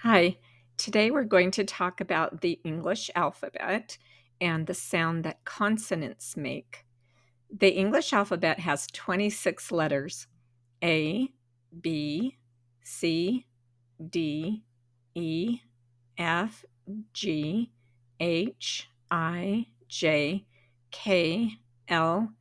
Hi, today we're going to talk about the English alphabet and the sound that consonants make. The English alphabet has 26 letters: A, B, C, D, E, F, G, H, I, J, K, L,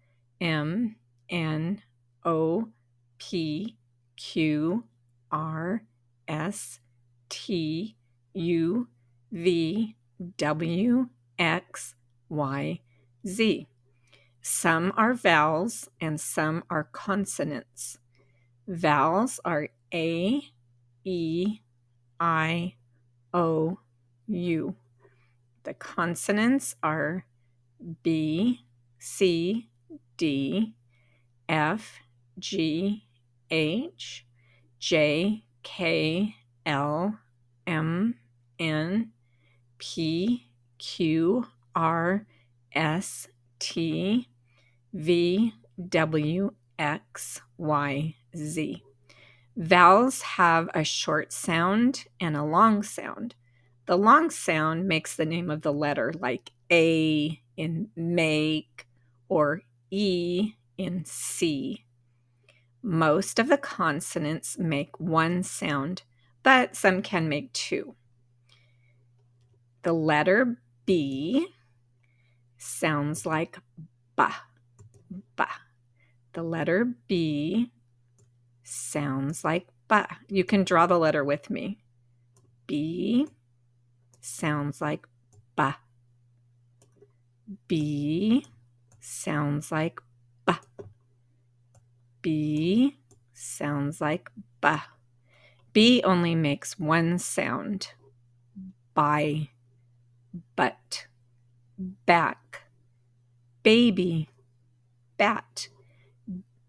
M, N, O, P, Q, R, S, T, U, V, W, X, Y, Z. Some are vowels and some are consonants. Vowels are A, E, I, O, U. The consonants are B, C, D, F, G, H, J, K, L, M, N, P, Q, R, S, T, V, W, X, Y, Z. Vowels have a short sound and a long sound. The long sound makes the name of the letter, like A in make or E in see. Most of the consonants make one sound, but some can make two. The letter B sounds like ba, ba. The letter B sounds like ba. You can draw the letter with me. B sounds like ba. B sounds like ba. B sounds like ba. B only makes one sound. By, but, back, baby, bat.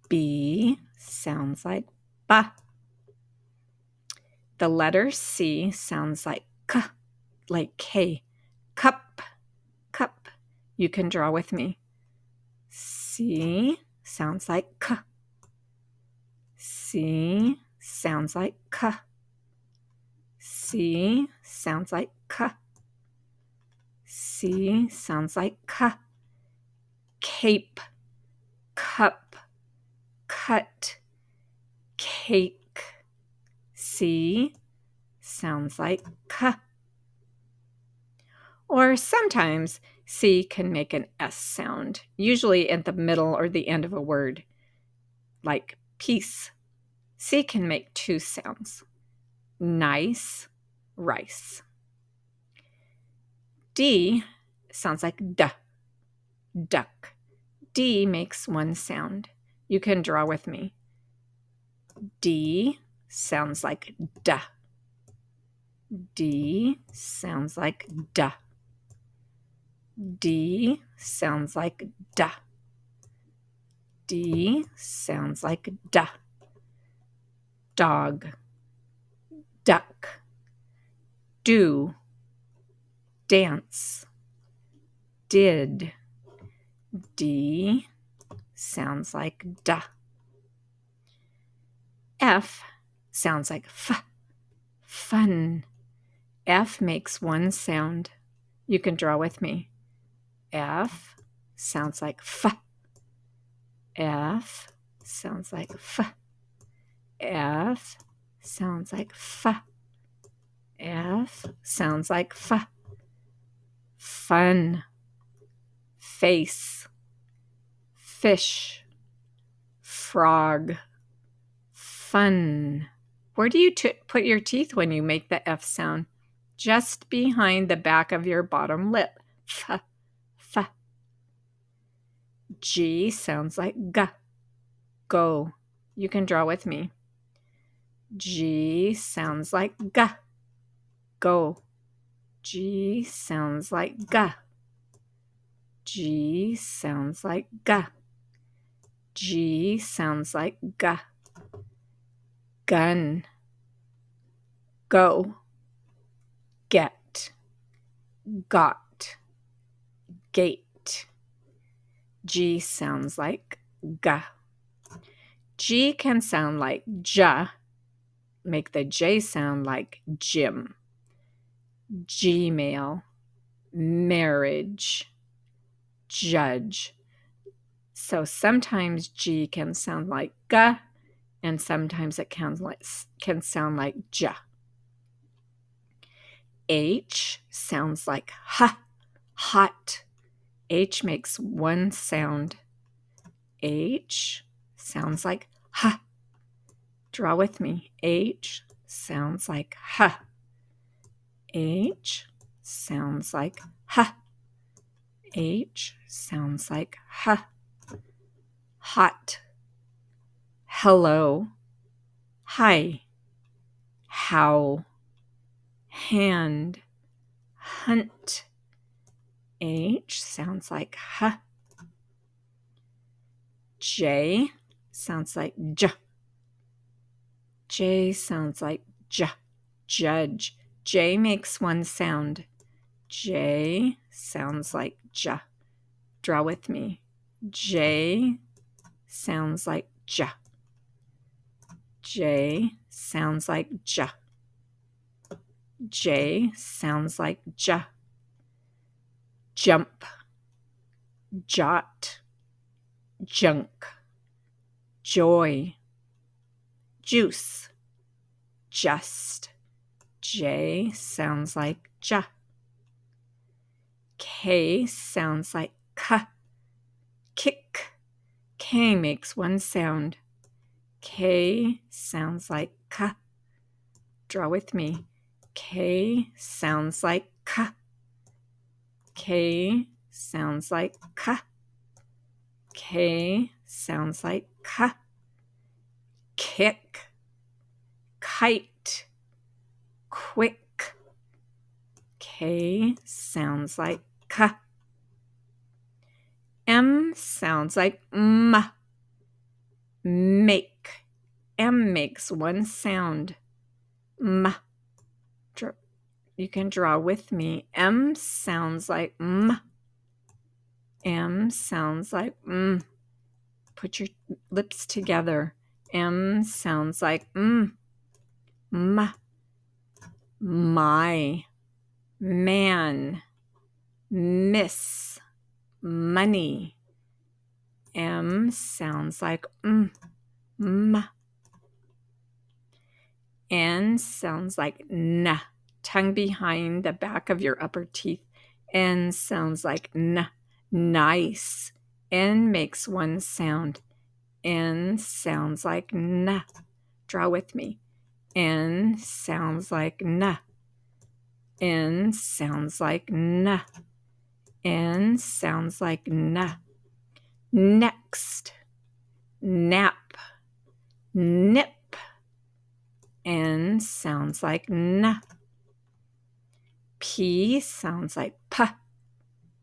B sounds like ba. The letter C sounds like k, like K. Cup, cup. You can draw with me. C sounds like k. C sounds like k. C sounds like k. C sounds like k. Cape, cup, cut, cake. C sounds like k. Or sometimes C can make an S sound, usually at the middle or the end of a word, like peace. C can make two sounds: nice, rice. D sounds like duh, duck. D makes one sound. You can draw with me. D sounds like duh. D sounds like duh. D sounds like duh. D sounds like duh. Dog, duck, do, dance, did. D sounds like duh. F sounds like f, fun. F makes one sound. You can draw with me. F sounds like f. F sounds like f. F sounds like f. F sounds like f. Fun, face, fish, frog, fun. Where do you put your teeth when you make the F sound? Just behind the back of your bottom lip. F, f. G sounds like g, go. You can draw with me. G sounds like g, go. G sounds like g. G sounds like g. G sounds like g. Gun, go, get, got, gate. G sounds like g. G can sound like j, make the J sound like Jim. Gmail, marriage, judge. So sometimes G can sound like G, and sometimes it can sound like J. H sounds like H, hot. H makes one sound. H sounds like H. Draw with me. H sounds like H. H sounds like H. H sounds like H. Hot. Hello. Hi. How. Hand. Hunt. H sounds like H. J sounds like J. J sounds like J. Judge. J makes one sound. J sounds like J. Draw with me. J sounds like J. J sounds like J. J sounds like J. Jump. Jot. Junk. Joy. Juice. Just. J sounds like J. K sounds like K. Kick. K makes one sound. K sounds like K. Draw with me. K sounds like K. K sounds like K. K sounds like K. Kick. Kite. Quick. K sounds like K. M sounds like M. Make. M makes one sound. M. You can draw with me. M sounds like M. M sounds like M. Put your lips together. M sounds like M. M. My. Man. Miss. Money. M sounds like M. M. N sounds like N. Tongue behind the back of your upper teeth. N sounds like N. Nice. N makes one sound. N sounds like N. Draw with me. N sounds like N. N sounds like N. N sounds like N. Next. Nap. Nip. N sounds like N. P sounds like P.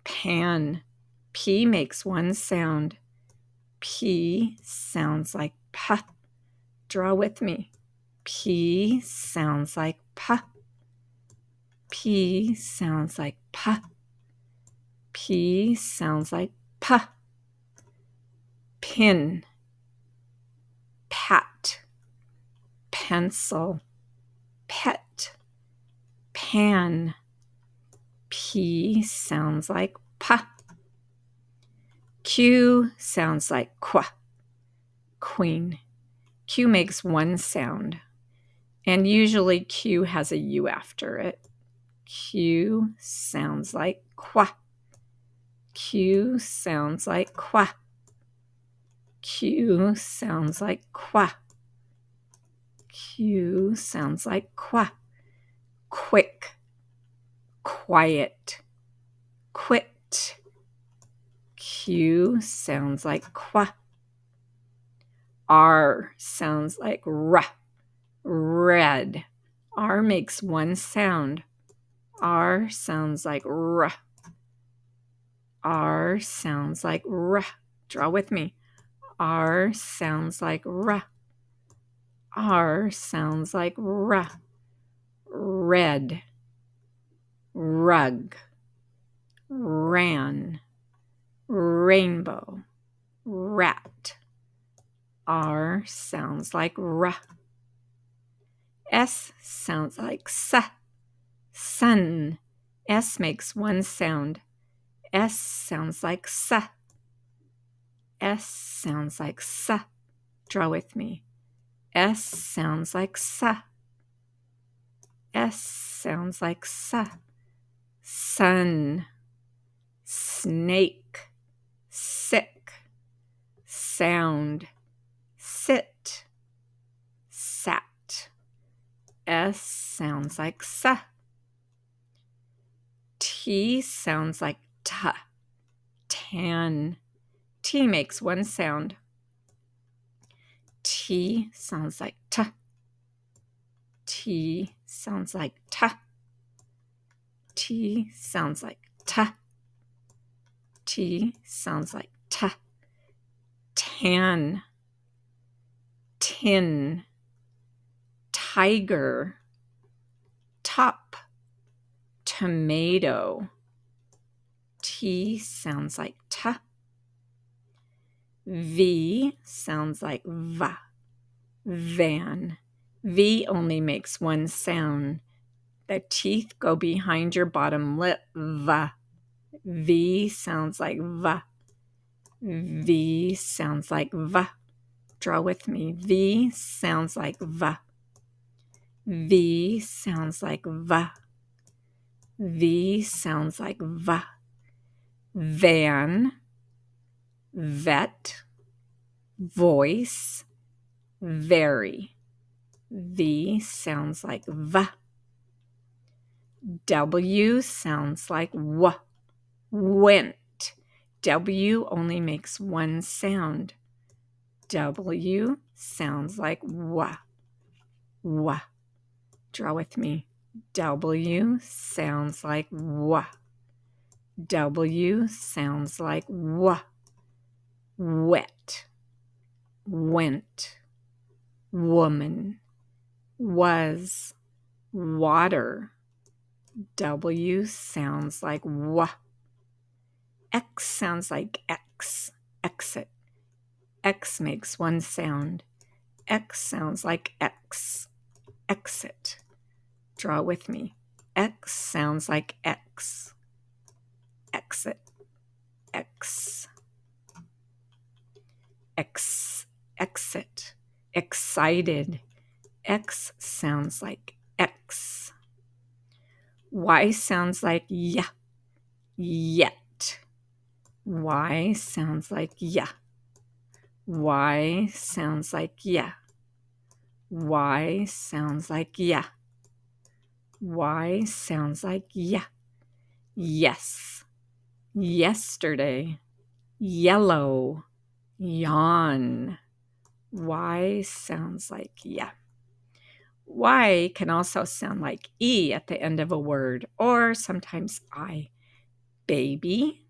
Pan. P makes one sound. P sounds like P. Draw with me. P sounds like P. P sounds like P. P sounds like P. Pin. Pat. Pencil. Pet. Pan. P sounds like P. Q sounds like Qu. Queen. Q makes one sound, and usually Q has a U after it. Q sounds like Qu. Q sounds like Qu. Q sounds like Qu. Q sounds like Qu. Quick. Quiet. Quit. Q sounds like Qu. R sounds like R. Red. R makes one sound. R sounds like R. R sounds like R. Draw with me. R sounds like R. R sounds like R. Red. Rug. Ran. Rainbow. Rat. R sounds like R. S sounds like S. Sun. S makes one sound. S sounds like S. S sounds like S. Draw with me. S sounds like S. S sounds like S. Sun. Snake. Sick. Sound. Sit. Sat. S sounds like S. T sounds like T. Tan. T makes one sound. T sounds like T. T sounds like T. T sounds like T. T sounds like T. Tan. Tin. Tiger. Top. Tomato. T sounds like T. V sounds like V. Van. V only makes one sound. The teeth go behind your bottom lip. V. V sounds like V. V sounds like V. Draw with me. V sounds like V. V sounds like V. V sounds like V. Van. Vet. Voice. Very. V sounds like V. W sounds like W. Went. W only makes one sound. W sounds like W. W. Draw with me. W sounds like W. W sounds like W. Wet. Went. Woman. Was. Water. W sounds like W. X sounds like X. Exit. X makes one sound. X sounds like X. Exit. Draw with me. X sounds like X. Exit. X. X. Exit. Excited. X sounds like X. Y sounds like Y. Yet. Y sounds like Y. Y sounds like Y. Y sounds like Y. Y sounds like Y. Yes. Yesterday. Yellow. Yawn. Y sounds like Y. Y can also sound like E at the end of a word, or sometimes I. Baby.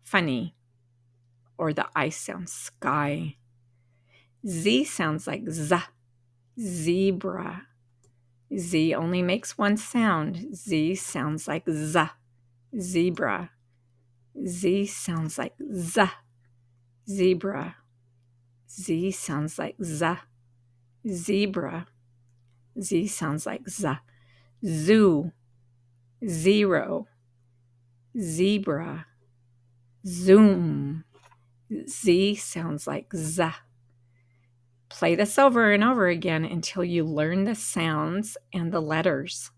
Funny. Or the I sound sky. Z sounds like Z. Zebra. Z only makes one sound. Z sounds like Z. Zebra. Z sounds like Z. Zebra. Z sounds like Z. Zebra. Z sounds like Z. Zoo. Zero. Zebra. Zoom. Z sounds like Z. Play this over and over again until you learn the sounds and the letters.